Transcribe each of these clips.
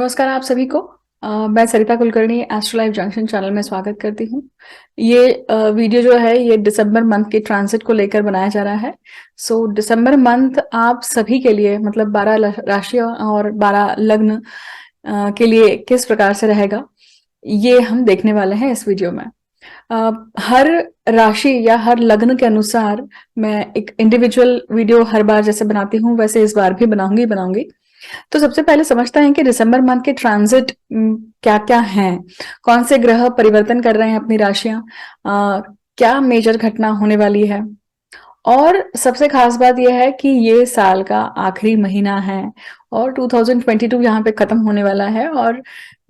नमस्कार आप सभी को। मैं Sarita Kulkarni astro life junction channel में स्वागत करती हूँ। ये वीडियो जो है ये दिसंबर मंथ के ट्रांजिट को लेकर बनाया जा रहा है। दिसंबर मंथ आप सभी के लिए मतलब 12 राशि और 12 लग्न के लिए किस प्रकार से रहेगा ये हम देखने वाले हैं इस वीडियो में। हर राशि या हर लग्न के अनुसार मैं एक इंडिविजुअल वीडियो हर बार जैसे बनाती हूँ वैसे इस बार भी बनाऊंगी। तो सबसे पहले समझते हैं कि दिसंबर मंथ के ट्रांजिट क्या क्या हैं, कौन से ग्रह परिवर्तन कर रहे हैं अपनी राशियां, क्या मेजर घटना होने वाली है। और सबसे खास बात यह है कि ये साल का आखिरी महीना है और 2022 यहाँ पे खत्म होने वाला है और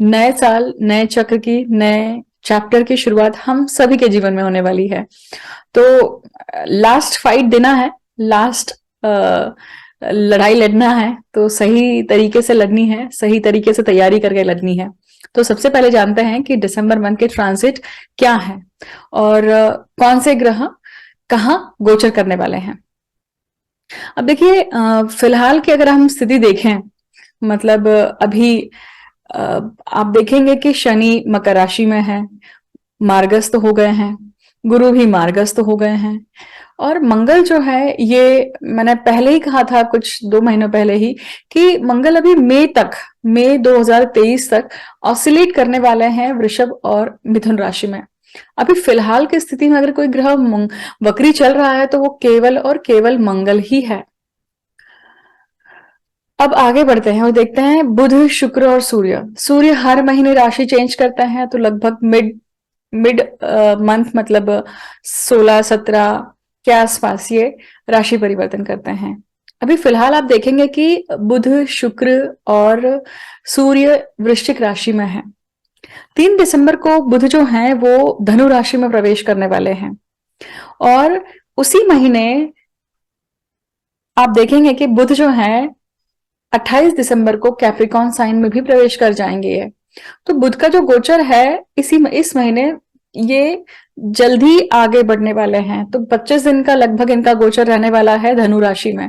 नए साल नए चक्र की नए चैप्टर की शुरुआत हम सभी के जीवन में होने वाली है। तो लास्ट फाइट देना है, लास्ट लड़ाई लड़ना है तो सही तरीके से लड़नी है, सही तरीके से तैयारी करके लड़नी है। तो सबसे पहले जानते हैं कि दिसंबर मंथ के ट्रांजिट क्या है और कौन से ग्रह कहाँ गोचर करने वाले हैं। अब देखिए, फिलहाल की अगर हम स्थिति देखें मतलब अभी आप देखेंगे कि शनि मकर राशि में है, मार्गस्थ हो गए हैं, गुरु भी मार्गस्थ हो गए हैं और मंगल जो है ये मैंने पहले ही कहा था कुछ 2 महीनों पहले ही कि मंगल अभी मई 2023 तक ऑसिलेट करने वाले हैं वृषभ और मिथुन राशि में। अभी फिलहाल की स्थिति में अगर कोई ग्रह वक्री चल रहा है तो वो केवल और केवल मंगल ही है। अब आगे बढ़ते हैं और देखते हैं बुध शुक्र और सूर्य। सूर्य हर महीने राशि चेंज करते हैं तो लगभग मिड मिड मंथ मतलब 16-17 के आसपास ये राशि परिवर्तन करते हैं। अभी फिलहाल आप देखेंगे कि बुध शुक्र और सूर्य वृश्चिक राशि में है। 3 दिसंबर को बुध जो है वो धनु राशि में प्रवेश करने वाले हैं और उसी महीने आप देखेंगे कि बुध जो है 28 दिसंबर को कैप्रिकॉन साइन में भी प्रवेश कर जाएंगे ये। तो बुध का जो गोचर है इस महीने ये जल्दी आगे बढ़ने वाले हैं। तो 25 दिन का लगभग इनका गोचर रहने वाला है धनु राशि में।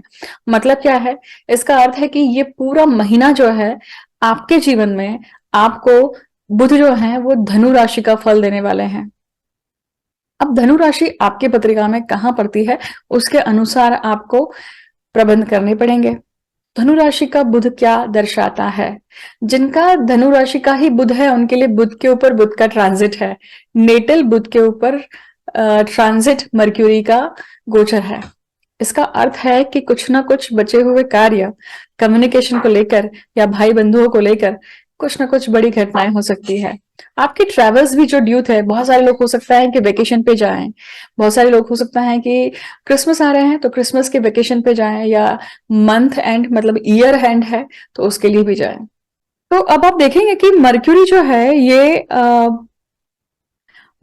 मतलब क्या है, इसका अर्थ है कि ये पूरा महीना जो है आपके जीवन में आपको बुध जो है वो धनु राशि का फल देने वाले हैं। अब धनु राशि आपके पत्रिका में कहाँ पड़ती है उसके अनुसार आपको प्रबंध करने पड़ेंगे। धनु राशि का बुध क्या दर्शाता है? जिनका धनु राशि का ही बुध है उनके लिए बुध के ऊपर बुध का ट्रांजिट है, नेटल बुध के ऊपर ट्रांजिट मर्क्यूरी का गोचर है। इसका अर्थ है कि कुछ ना कुछ बचे हुए कार्य कम्युनिकेशन को लेकर या भाई बंधुओं को लेकर कुछ ना कुछ बड़ी घटनाएं हो सकती है। आपकी ट्रेवल्स भी जो ड्यू थे, बहुत सारे लोग हो सकता है कि वेकेशन पे जाएं, बहुत सारे लोग हो सकता है कि क्रिसमस आ रहे हैं तो क्रिसमस के वेकेशन पे जाएं या मंथ एंड मतलब ईयर एंड है तो उसके लिए भी जाएं। तो अब आप देखेंगे कि मर्क्यूरी जो है ये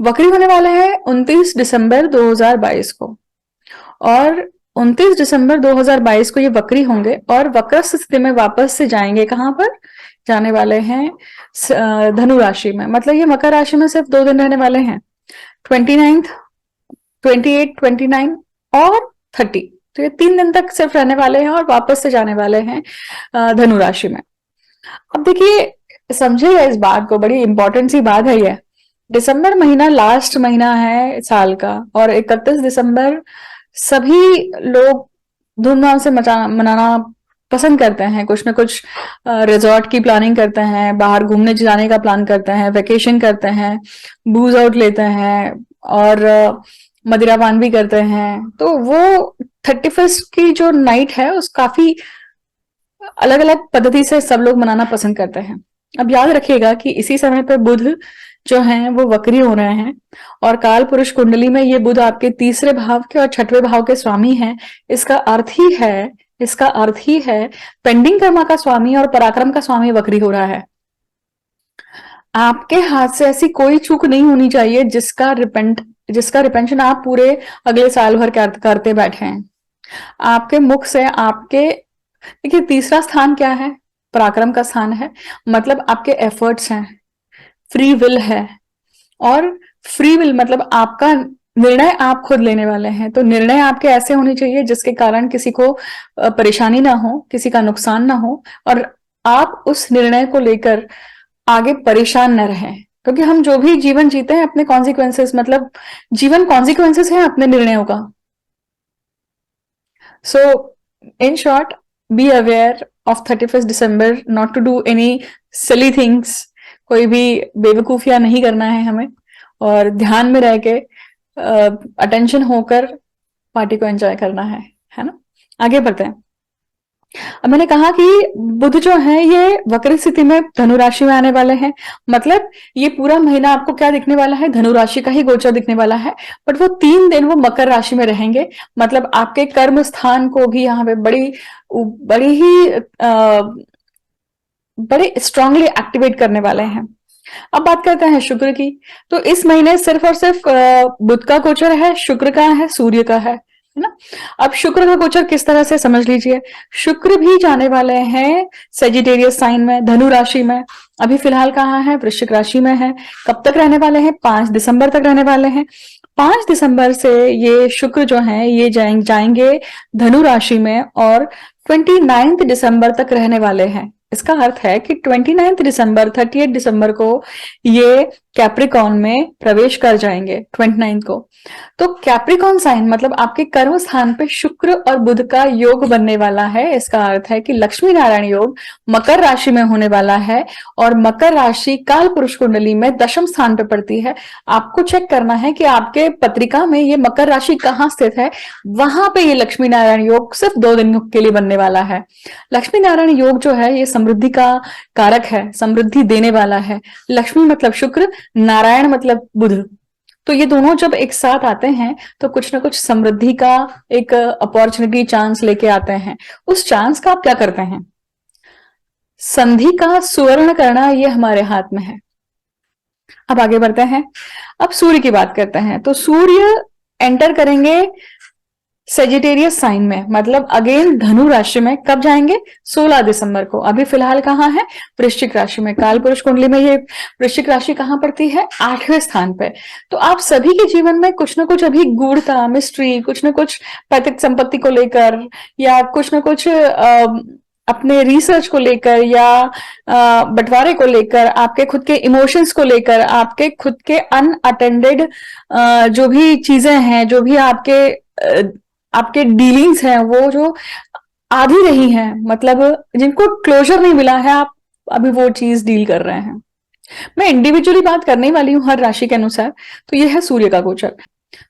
वक्री होने वाला है 29 दिसंबर 2022 को और 29 दिसंबर 2022 को ये वक्री होंगे और वक्रस्थ स्थिति में वापस से जाएंगे। कहां पर जाने वाले हैं? धनु राशि में। मतलब ये मकर राशि में सिर्फ 2 दिन रहने वाले हैं, 29, 28, 29 और 30। तो ये 3 दिन तक सिर्फ रहने वाले हैं और वापस से जाने वाले हैं धनु राशि में। अब देखिए, समझिएगा इस बात को, बड़ी इंपॉर्टेंट सी बात है ये। दिसंबर महीना लास्ट महीना है साल का और 31 दिसंबर सभी लोग धूमधाम से मनाना पसंद करते हैं। कुछ ना कुछ रिजॉर्ट की प्लानिंग करते हैं, बाहर घूमने जाने का प्लान करते हैं, वेकेशन करते हैं, बूज आउट लेते हैं और मदिरापान भी करते हैं। तो वो 31 की जो नाइट है उस काफी अलग अलग पद्धति से सब लोग मनाना पसंद करते हैं। अब याद रखिएगा कि इसी समय पर बुध जो हैं वो वक्री हो रहे हैं और काल पुरुष कुंडली में ये बुध आपके 3रे भाव के और 6वें भाव के स्वामी हैं। इसका अर्थ ही है पेंडिंग कर्मा का स्वामी और पराक्रम का स्वामी वक्री हो रहा है। आपके हाथ से ऐसी कोई चूक नहीं होनी चाहिए जिसका रिपेंशन आप पूरे अगले साल भर करते बैठे हैं। आपके मुख से आपके देखिए 3रा स्थान क्या है? पराक्रम का स्थान है। मतलब आपके एफर्ट्स हैं, फ्री विल है और फ्री विल मतलब आपका निर्णय आप खुद लेने वाले हैं। तो निर्णय आपके ऐसे होने चाहिए जिसके कारण किसी को परेशानी ना हो, किसी का नुकसान ना हो और आप उस निर्णय को लेकर आगे परेशान न रहें, क्योंकि हम जो भी जीवन जीते हैं अपने कॉन्सिक्वेंसेस, मतलब जीवन कॉन्सिक्वेंसेस है अपने निर्णयों का। So in short, be aware of 31st December, not to do any silly things. कोई भी बेवकूफियां नहीं करना है हमें, और ध्यान में रह के अटेंशन होकर पार्टी को एंजॉय करना है ना। आगे बढ़ते हैं। अब मैंने कहा कि बुध जो है ये वक्र स्थिति में धनु राशि में आने वाले हैं, मतलब ये पूरा महीना आपको क्या दिखने वाला है, धनु राशि का ही गोचर दिखने वाला है। बट वो 3 दिन वो मकर राशि में रहेंगे, मतलब आपके कर्म स्थान को भी यहाँ पे बड़ी ही बड़े स्ट्रांगली एक्टिवेट करने वाले हैं। अब बात करते हैं शुक्र की। तो इस महीने सिर्फ और सिर्फ बुध का गोचर है, शुक्र का है, सूर्य का है ना। अब शुक्र का गोचर किस तरह से समझ लीजिए। शुक्र भी जाने वाले हैं सेजिटेरियस साइन में, धनु राशि में। अभी फिलहाल कहाँ है, वृश्चिक राशि में है। कब तक रहने वाले हैं, 5 दिसंबर तक रहने वाले हैं। 5 दिसंबर से ये शुक्र जो है ये जाएंगे धनु राशि में, और 29 दिसंबर तक रहने वाले हैं। इसका अर्थ है कि 29 दिसंबर 30 दिसंबर को ये कैप्रिकॉन में प्रवेश कर जाएंगे 29 को। तो कैप्रिकॉन साइन मतलब आपके कर्म स्थान पे शुक्र और बुध का योग बनने वाला है। इसका अर्थ है कि लक्ष्मी नारायण योग मकर राशि में होने वाला है, और मकर राशि काल पुरुष कुंडली में दशम स्थान पे पड़ती है। आपको चेक करना है कि आपके पत्रिका में ये मकर राशि कहाँ स्थित है, वहां पे ये लक्ष्मी नारायण योग सिर्फ 2 दिन के लिए बनने वाला है। लक्ष्मी नारायण योग जो है ये समृद्धि का कारक है, समृद्धि देने वाला है। लक्ष्मी मतलब शुक्र, नारायण मतलब बुध, तो ये दोनों जब एक साथ आते हैं तो कुछ ना कुछ समृद्धि का एक अपॉर्चुनिटी, चांस लेके आते हैं। उस चांस का आप क्या करते हैं, संधि का सुवर्ण करना ये हमारे हाथ में है। अब आगे बढ़ते हैं। अब सूर्य की बात करते हैं। तो सूर्य एंटर करेंगे सेजिटेरियस साइन में, मतलब अगेन धनु राशि में। कब जाएंगे, 16 दिसंबर को। अभी फिलहाल कहाँ है, वृश्चिक राशि में। काल पुरुष कुंडली में ये वृश्चिक राशि कहाँ पड़ती है, 8वें स्थान पे। तो आप सभी के जीवन में कुछ ना कुछ अभी गूढ़ता, मिस्ट्री, कुछ ना कुछ पैतृक संपत्ति को लेकर, या कुछ ना कुछ अपने रिसर्च को लेकर, या बंटवारे को लेकर, आपके खुद के इमोशंस को लेकर, आपके खुद के अनअटेंडेड जो भी चीजें हैं, जो भी आपके डीलिंग्स हैं, वो जो आधी रही हैं, मतलब जिनको क्लोजर नहीं मिला है, आप अभी वो चीज डील कर रहे हैं। मैं इंडिविजुअली बात करने वाली हूँ हर राशि के अनुसार। तो ये है सूर्य का गोचर।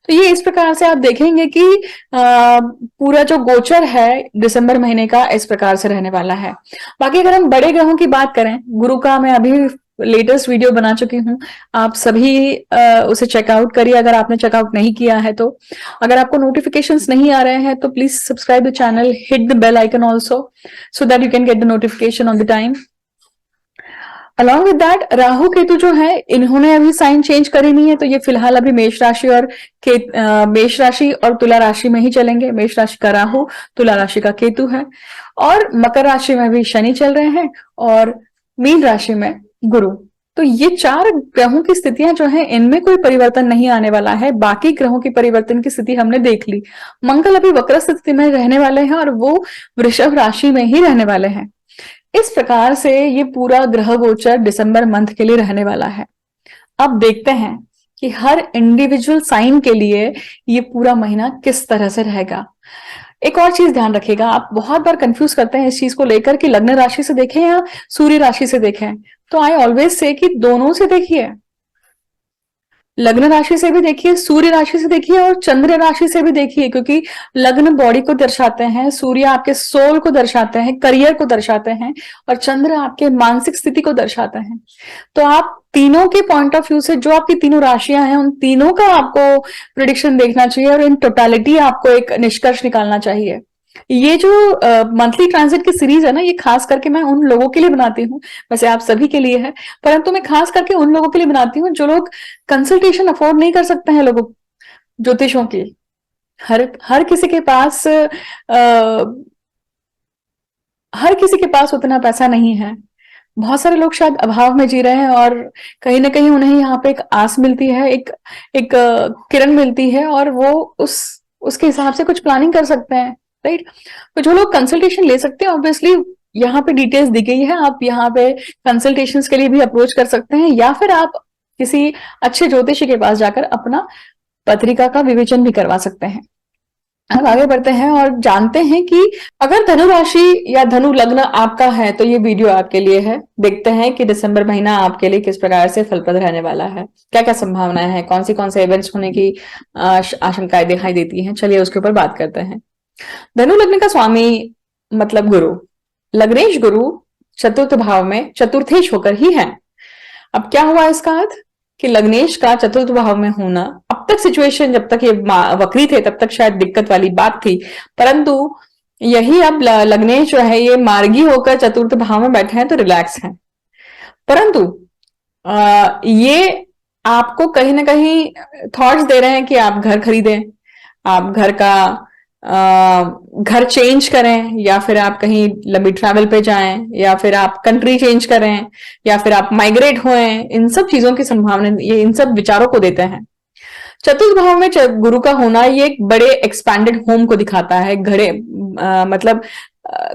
तो ये इस प्रकार से आप देखेंगे कि पूरा जो गोचर है दिसंबर महीने का इस प्रकार से रहने वाला है। बाकी अगर हम बड़े ग्रहों की बात करें, गुरु का मैं अभी लेटेस्ट वीडियो बना चुकी हूँ, आप सभी उसे चेकआउट करिए अगर आपने चेकआउट नहीं किया है तो। अगर आपको नोटिफिकेशंस नहीं आ रहे हैं तो please subscribe the channel, hit the bell icon also, so that you can get the notification on the time. Along with that, Rahu Ketu जो है इन्होंने अभी साइन चेंज करी नहीं है, तो ये फिलहाल अभी मेष राशि और तुला राशि में ही चलेंगे। मेष राशि का राहु, तुला राशि का केतु है, और मकर राशि में भी शनि चल रहे हैं, और मीन राशि में गुरु। तो ये 4 ग्रहों की स्थितियां जो है इनमें कोई परिवर्तन नहीं आने वाला है। बाकी ग्रहों की परिवर्तन की स्थिति हमने देख ली। मंगल अभी वक्र स्थिति में रहने वाले हैं, और वो वृषभ राशि में ही रहने वाले हैं। इस प्रकार से ये पूरा ग्रह गोचर दिसंबर मंथ के लिए रहने वाला है। अब देखते हैं कि हर इंडिविजुअल साइन के लिए ये पूरा महीना किस तरह से रहेगा। एक और चीज ध्यान रखिएगा, आप बहुत बार कंफ्यूज करते हैं इस चीज को लेकर कि लग्न राशि से देखें या सूर्य राशि से देखें। तो आई ऑलवेज से कि दोनों से देखिए, लग्न राशि से भी देखिए, सूर्य राशि से देखिए, और चंद्र राशि से भी देखिए, क्योंकि लग्न बॉडी को दर्शाते हैं, सूर्य आपके सोल को दर्शाते हैं, करियर को दर्शाते हैं, और चंद्र आपके मानसिक स्थिति को दर्शाते हैं। तो आप तीनों के पॉइंट ऑफ व्यू से जो आपकी तीनों राशियां हैं उन तीनों का आपको प्रिडिक्शन देखना चाहिए, और इन टोटालिटी आपको एक निष्कर्ष निकालना चाहिए। ये जो मंथली ट्रांजिट की सीरीज है ना, ये खास करके मैं उन लोगों के लिए बनाती हूँ, वैसे आप सभी के लिए है, परंतु मैं खास करके उन लोगों के लिए बनाती हूँ जो लोग कंसल्टेशन अफोर्ड नहीं कर सकते हैं, लोगों ज्योतिषों की। हर किसी के पास हर किसी के पास उतना पैसा नहीं है। बहुत सारे लोग शायद अभाव में जी रहे हैं, और कहीं ना कहीं उन्हें यहाँ पे एक आस मिलती है, एक किरण मिलती है, और वो उसके हिसाब से कुछ प्लानिंग कर सकते हैं, राइट। तो जो लोग कंसल्टेशन ले सकते हैं, ऑब्वियसली यहाँ पे डिटेल्स दी गई है, आप यहाँ पे कंसल्टेशंस के लिए भी अप्रोच कर सकते हैं, या फिर आप किसी अच्छे ज्योतिषी के पास जाकर अपना पत्रिका का विवेचन भी करवा सकते हैं। अब आगे बढ़ते हैं और जानते हैं कि अगर धनु राशि या धनु लग्न आपका है तो ये वीडियो आपके लिए है। देखते हैं कि दिसंबर महीना आपके लिए किस प्रकार से फलप्रद रहने वाला है, क्या क्या संभावनाएं हैं, कौन से इवेंट्स होने की आशंकाएं दिखाई देती हैं। चलिए उसके ऊपर बात करते हैं। धनु लग्न का स्वामी मतलब गुरु, लग्नेश गुरु चतुर्थ भाव में चतुर्थेश होकर ही है। अब क्या हुआ इसका अर्थ कि लग्नेश का चतुर्थ भाव में होना, अब तक सिचुएशन जब तक ये वक्री थे तब तक शायद दिक्कत वाली बात थी, परंतु यही अब लग्नेश जो है ये मार्गी होकर चतुर्थ भाव में बैठे हैं तो रिलैक्स हैं। परंतु ये आपको कहीं ना कहीं थॉट्स दे रहे हैं कि आप घर खरीदें, आप घर का घर चेंज करें, या फिर आप कहीं लंबी ट्रैवल पे जाएं, या फिर आप कंट्री चेंज करें, या फिर आप माइग्रेट होएं। इन सब चीजों की संभावना ये इन सब विचारों को देते हैं। चतुर्थ भाव में गुरु का होना ये एक बड़े एक्सपैंडेड होम को दिखाता है। घरे मतलब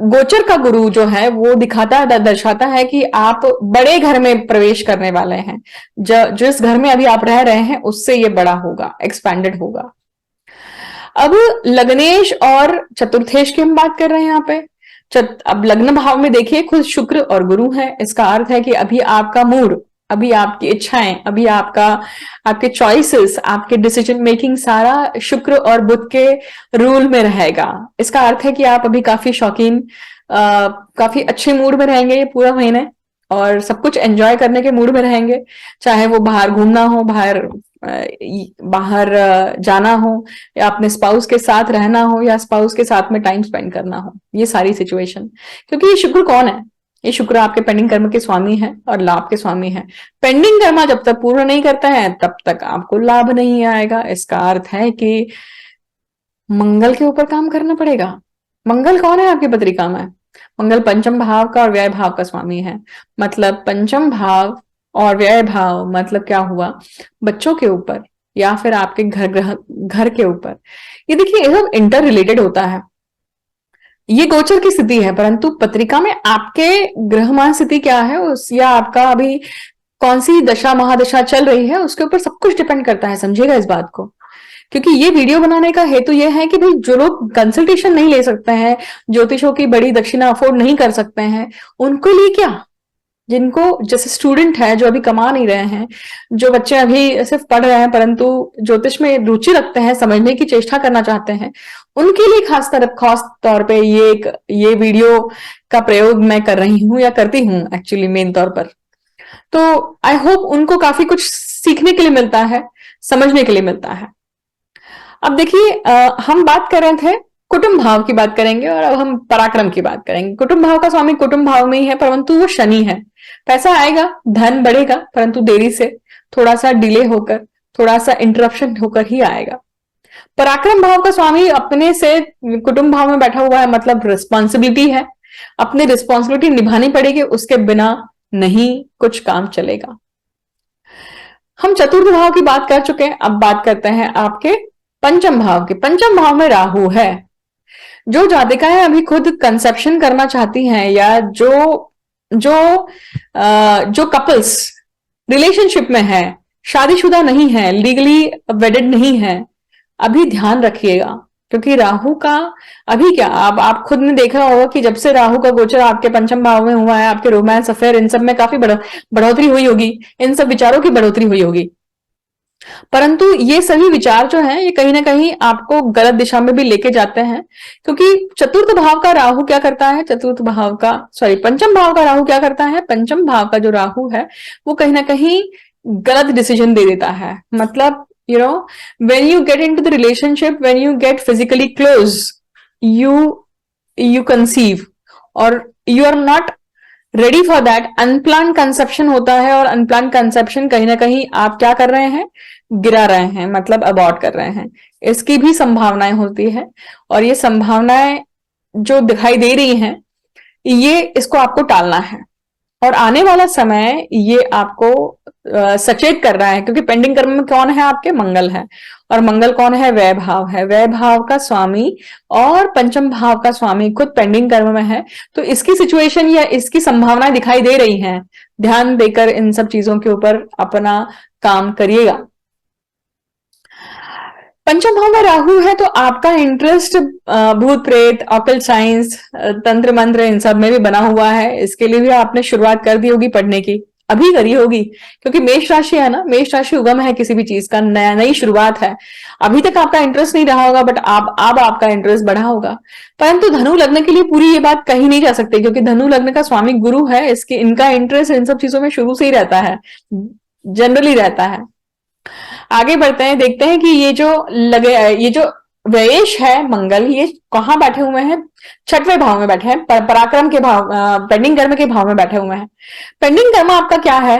गोचर का गुरु जो है वो दिखाता है, दर्शाता है कि आप बड़े घर में प्रवेश करने वाले हैं। जिस घर में अभी आप रह रहे हैं उससे ये बड़ा होगा, एक्सपैंडेड होगा। अब लग्नेश और चतुर्थेश की हम बात कर रहे हैं यहाँ पे। अब लग्न भाव में देखिए खुद शुक्र और गुरु है। इसका अर्थ है कि अभी आपका मूड, अभी आपकी इच्छाएं, अभी आपके चॉइसेस, आपके डिसीजन मेकिंग सारा शुक्र और बुध के रूल में रहेगा। इसका अर्थ है कि आप अभी काफी शौकीन, काफी अच्छे मूड में रहेंगे ये पूरा महीने, और सब कुछ एंजॉय करने के मूड में रहेंगे। चाहे वो बाहर घूमना हो, बाहर जाना हो, या अपने स्पाउस के साथ रहना हो, या स्पाउस के साथ में टाइम स्पेंड करना हो, ये सारी सिचुएशन। क्योंकि ये शुक्र कौन है? ये शुक्र आपके पेंडिंग कर्म के स्वामी है और लाभ के स्वामी है। पेंडिंग कर्म जब तक पूर्ण नहीं करता है तब तक आपको लाभ नहीं आएगा। इसका अर्थ है कि मंगल के ऊपर काम करना पड़ेगा। मंगल कौन है आपकी पत्रिका में? मंगल पंचम भाव का और व्यय भाव का स्वामी है। मतलब पंचम भाव और व्यय भाव मतलब क्या हुआ? बच्चों के ऊपर या फिर आपके घर के ऊपर। ये देखिए ये सब इंटर रिलेटेड होता है। ये गोचर की स्थिति है, परंतु पत्रिका में आपके ग्रहमान स्थिति क्या है उस, या आपका अभी कौन सी दशा महादशा चल रही है, उसके ऊपर सब कुछ डिपेंड करता है। समझिएगा इस बात को, क्योंकि ये वीडियो बनाने का हेतु ये है कि भाई जो लोग कंसल्टेशन नहीं ले सकते हैं, ज्योतिषों की बड़ी दक्षिणा अफोर्ड नहीं कर सकते हैं, उनको लिए क्या, जिनको जैसे स्टूडेंट है जो अभी कमा नहीं रहे हैं, जो बच्चे अभी सिर्फ पढ़ रहे हैं परंतु ज्योतिष में रुचि रखते हैं, समझने की चेष्टा करना चाहते हैं, उनके लिए खास तौर पे ये वीडियो का प्रयोग मैं कर रही हूँ या करती हूँ एक्चुअली मेन तौर पर। तो आई होप उनको काफी कुछ सीखने के लिए मिलता है, समझने के लिए मिलता है। अब देखिए हम बात कर रहे थे कुटुंब भाव की बात करेंगे और अब हम पराक्रम की बात करेंगे। कुटुंब भाव का स्वामी कुटुंब भाव में ही है, परंतु वो शनि है। पैसा आएगा, धन बढ़ेगा, परंतु देरी से, थोड़ा सा डिले होकर, थोड़ा सा इंटरप्शन होकर ही आएगा। पराक्रम भाव का स्वामी अपने से कुटुंब भाव में बैठा हुआ है, मतलब रिस्पॉन्सिबिलिटी है, अपनी रिस्पॉन्सिबिलिटी निभानी पड़ेगी, उसके बिना नहीं कुछ काम चलेगा। हम चतुर्थ भाव की बात कर चुके हैं, अब बात करते हैं आपके पंचम भाव की। पंचम भाव में राहु है। जो जातिकाएं अभी खुद कंसेप्शन करना चाहती हैं, या जो कपल्स रिलेशनशिप में है, शादीशुदा नहीं है, लीगली वेडेड नहीं है, अभी ध्यान रखिएगा, क्योंकि राहु का अभी क्या, आप खुद ने देखा होगा कि जब से राहु का गोचर आपके पंचम भाव में हुआ है, आपके रोमांस अफेयर इन सब में काफी बढ़ोतरी हुई होगी, इन सब विचारों की बढ़ोतरी हुई होगी। परंतु ये सभी विचार जो हैं ये कहीं ना कहीं आपको गलत दिशा में भी लेके जाते हैं, क्योंकि चतुर्थ भाव का राहु क्या करता है, पंचम भाव का राहु क्या करता है, पंचम भाव का जो राहु है वो कहीं ना कहीं गलत डिसीजन दे देता है। मतलब when you get into the relationship, when you get physically close, you conceive, और you are not ready for that. Unplanned conception होता है, और अनप्लान कंसेप्शन कहीं ना कहीं आप क्या कर रहे हैं, गिरा रहे हैं, मतलब अबॉर्ट कर रहे हैं। इसकी भी संभावनाएं होती है, और ये संभावनाएं जो दिखाई दे रही हैं ये इसको आपको टालना है। और आने वाला समय ये आपको सचेत कर रहा है, क्योंकि पेंडिंग कर्म में कौन है? आपके मंगल है, और मंगल कौन है? व्यय भाव है, व्यय भाव का स्वामी और पंचम भाव का स्वामी खुद पेंडिंग कर्म में है। तो इसकी सिचुएशन या इसकी संभावनाएं दिखाई दे रही हैं। ध्यान देकर इन सब चीजों के ऊपर अपना काम करिएगा। पंचम भाव में राहु है, तो आपका इंटरेस्ट भूत प्रेत, ऑकल्ट साइंस, तंत्र मंत्र इन सब में भी बना हुआ है। इसके लिए भी आपने शुरुआत कर दी होगी पढ़ने की, अभी करी होगी, क्योंकि मेष राशि है ना, मेष राशि उगम है किसी भी चीज का, नया नई शुरुआत है। अभी तक आपका इंटरेस्ट नहीं रहा होगा, बट आप अब आपका इंटरेस्ट बढ़ा होगा। परंतु धनु लग्न के लिए पूरी ये बात कही नहीं जा सकती, क्योंकि धनु लग्न का स्वामी गुरु है, इसके इनका इंटरेस्ट इन सब चीजों में शुरू से ही रहता है, जनरली रहता है। आगे बढ़ते हैं, देखते हैं कि ये जो व्ययेश है मंगल, ये कहाँ बैठे हुए हैं? छठवें भाव में बैठे हैं, पराक्रम के भाव, पेंडिंग कर्म के भाव में बैठे हुए हैं। पेंडिंग कर्म आपका क्या है?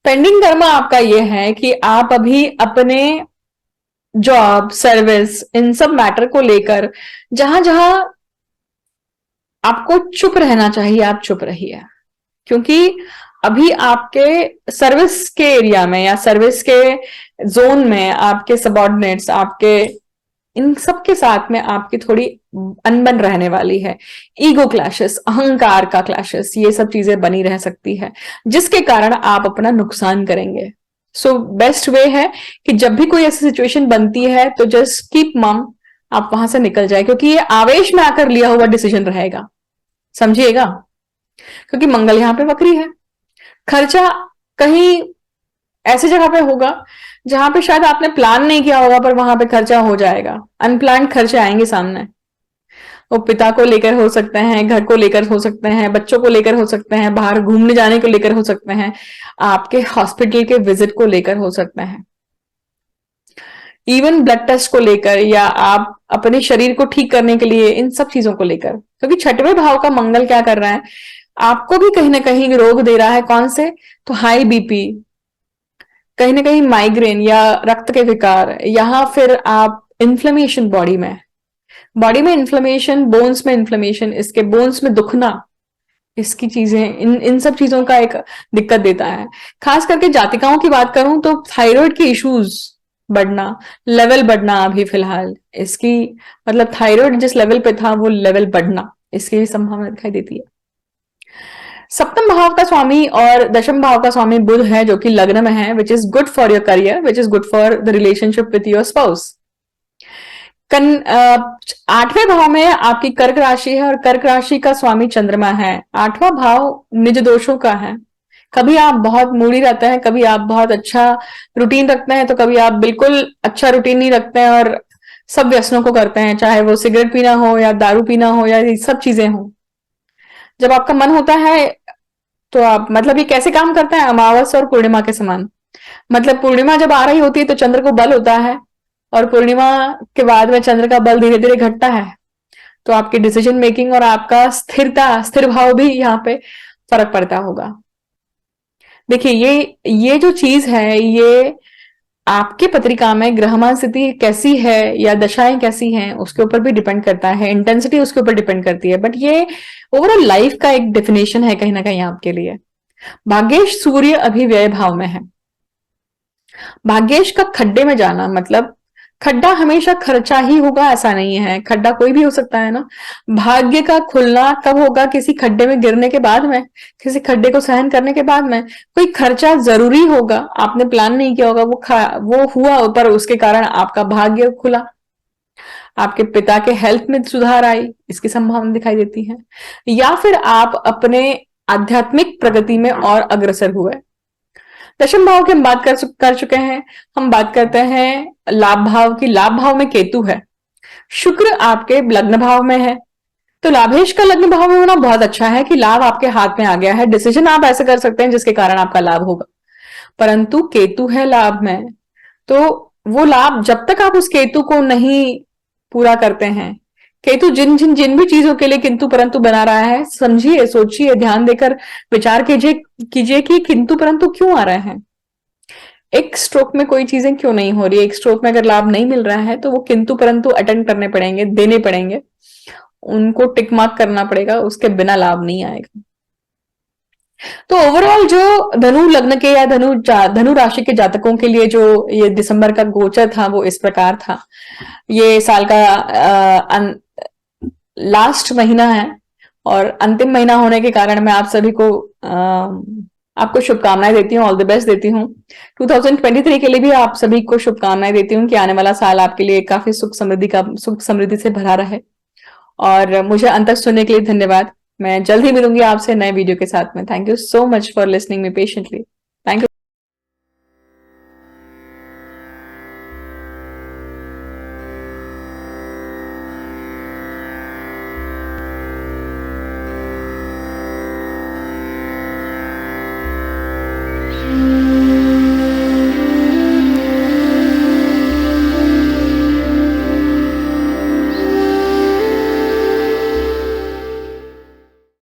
पेंडिंग कर्म आपका ये है कि आप अभी अपने जॉब, सर्विस, इन सब मैटर को लेकर जहां जहां आपको चुप रहना चाहिए, आप चुप रहिए, क्योंकि अभी आपके सर्विस के एरिया में या सर्विस के जोन में आपके सबॉर्डिनेट्स, आपके इन सब के साथ में आपकी थोड़ी अनबन रहने वाली है। ईगो क्लैशेस, अहंकार का क्लैशेस, ये सब चीजें बनी रह सकती है, जिसके कारण आप अपना नुकसान करेंगे। सो बेस्ट वे है कि जब भी कोई ऐसी सिचुएशन बनती है तो जस्ट कीप मम, आप वहां से निकल जाए, क्योंकि ये आवेश में आकर लिया हुआ डिसीजन रहेगा, समझिएगा, क्योंकि मंगल यहां पे वक्री है। खर्चा कहीं ऐसी जगह पे होगा जहां पे शायद आपने प्लान नहीं किया होगा, पर वहां पे खर्चा हो जाएगा। अनप्लान्ड खर्चे आएंगे सामने, वो पिता को लेकर हो सकते हैं, घर को लेकर हो सकते हैं, बच्चों को लेकर हो सकते हैं, बाहर घूमने जाने को लेकर हो सकते हैं, आपके हॉस्पिटल के विजिट को लेकर हो सकते हैं, इवन ब्लड टेस्ट को लेकर, या आप अपने शरीर को ठीक करने के लिए, इन सब चीजों को लेकर। क्योंकि छठवें भाव का मंगल क्या कर रहा है? आपको भी कहीं ना कहीं रोग दे रहा है। कौन से? तो हाई बीपी, कहीं ना कहीं माइग्रेन या रक्त के विकार, या फिर आप इन्फ्लेमेशन बॉडी में इन्फ्लेमेशन, बोन्स में इन्फ्लेमेशन, इसके बोन्स में दुखना, इसकी चीजें, इन सब चीजों का एक दिक्कत देता है। खास करके जातिकाओं की बात करूं तो थायराइड के इश्यूज बढ़ना, लेवल बढ़ना, अभी फिलहाल इसकी मतलब थायराइड जिस लेवल पे था वो लेवल बढ़ना, इसकी भी संभावना दिखाई देती है। सप्तम भाव का स्वामी और दशम भाव का स्वामी बुध है, जो कि लग्न में है, which is good for your career, which is good for the relationship with your spouse. आठवें भाव में आपकी कर्क राशि है, और कर्क राशि का स्वामी चंद्रमा है। आठवां भाव निज दोषों का है। कभी आप बहुत मूडी रहते हैं, कभी आप बहुत अच्छा रूटीन रखते हैं, तो कभी आप बिल्कुल अच्छा रूटीन नहीं रखते हैं और सब व्यसनों को करते हैं, चाहे वो सिगरेट पीना हो या दारू पीना हो या ये सब चीजें हो। जब आपका मन होता है तो आप मतलब ये कैसे काम करता है? अमावस्या और पूर्णिमा के समान। मतलब पूर्णिमा जब आ रही होती है तो चंद्र को बल होता है, और पूर्णिमा के बाद में चंद्र का बल धीरे धीरे घटता है, तो आपकी डिसीजन मेकिंग और आपका स्थिर भाव भी यहाँ पे फर्क पड़ता होगा। देखिए, ये जो चीज है, ये आपके पत्रिका में ग्रहमान स्थिति कैसी है या दशाएं कैसी हैं उसके ऊपर भी डिपेंड करता है, इंटेंसिटी उसके ऊपर डिपेंड करती है, बट ये ओवरऑल लाइफ का एक डेफिनेशन है कहीं ना कहीं आपके लिए। भाग्येश सूर्य अभी व्यय भाव में है। भाग्येश का खड्डे में जाना मतलब खड्डा हमेशा खर्चा ही होगा ऐसा नहीं है, खड्डा कोई भी हो सकता है ना। भाग्य का खुलना कब होगा? किसी खड्डे में गिरने के बाद में, किसी खड्डे को सहन करने के बाद में। कोई खर्चा जरूरी होगा, आपने प्लान नहीं किया होगा, वो हुआ, पर उसके कारण आपका भाग्य खुला, आपके पिता के हेल्थ में सुधार आई, इसकी संभावना दिखाई देती है। या फिर आप अपने आध्यात्मिक प्रगति में और अग्रसर हुए। दशम भाव की हम बात कर चुके हैं। हम बात करते हैं लाभ भाव की। लाभ भाव में केतु है, शुक्र आपके लग्न भाव में है, तो लाभेश का लग्न भाव में होना बहुत अच्छा है कि लाभ आपके हाथ में आ गया है, डिसीजन आप ऐसे कर सकते हैं जिसके कारण आपका लाभ होगा। परंतु केतु है लाभ में, तो वो लाभ जब तक आप उस केतु को नहीं पूरा करते हैं, केतु जिन भी चीजों के लिए किंतु परंतु बना रहा है, समझिए, सोचिए, ध्यान देकर विचार कीजिए कि किंतु परंतु क्यों आ रहे हैं। एक स्ट्रोक में कोई चीजें क्यों नहीं हो रही है? एक स्ट्रोक में अगर लाभ नहीं मिल रहा है तो वो किंतु परंतु अटेंड करने पड़ेंगे, देने पड़ेंगे, उनको टिक मार्क करना पड़ेगा, उसके बिना लाभ नहीं आएगा। तो ओवरऑल जो धनु लग्न के या धनु राशि के जातकों के लिए जो ये दिसंबर का गोचर था वो इस प्रकार था। ये साल का लास्ट महीना है और अंतिम महीना होने के कारण मैं आप सभी को आपको शुभकामनाएं देती हूँ, ऑल द बेस्ट देती हूँ। 2023 के लिए भी आप सभी को शुभकामनाएं देती हूँ कि आने वाला साल आपके लिए काफी सुख समृद्धि से भरा रहे। और मुझे अंत तक सुनने के लिए धन्यवाद। मैं जल्द ही मिलूंगी आपसे नए वीडियो के साथ में। Thank you so much for listening me patiently.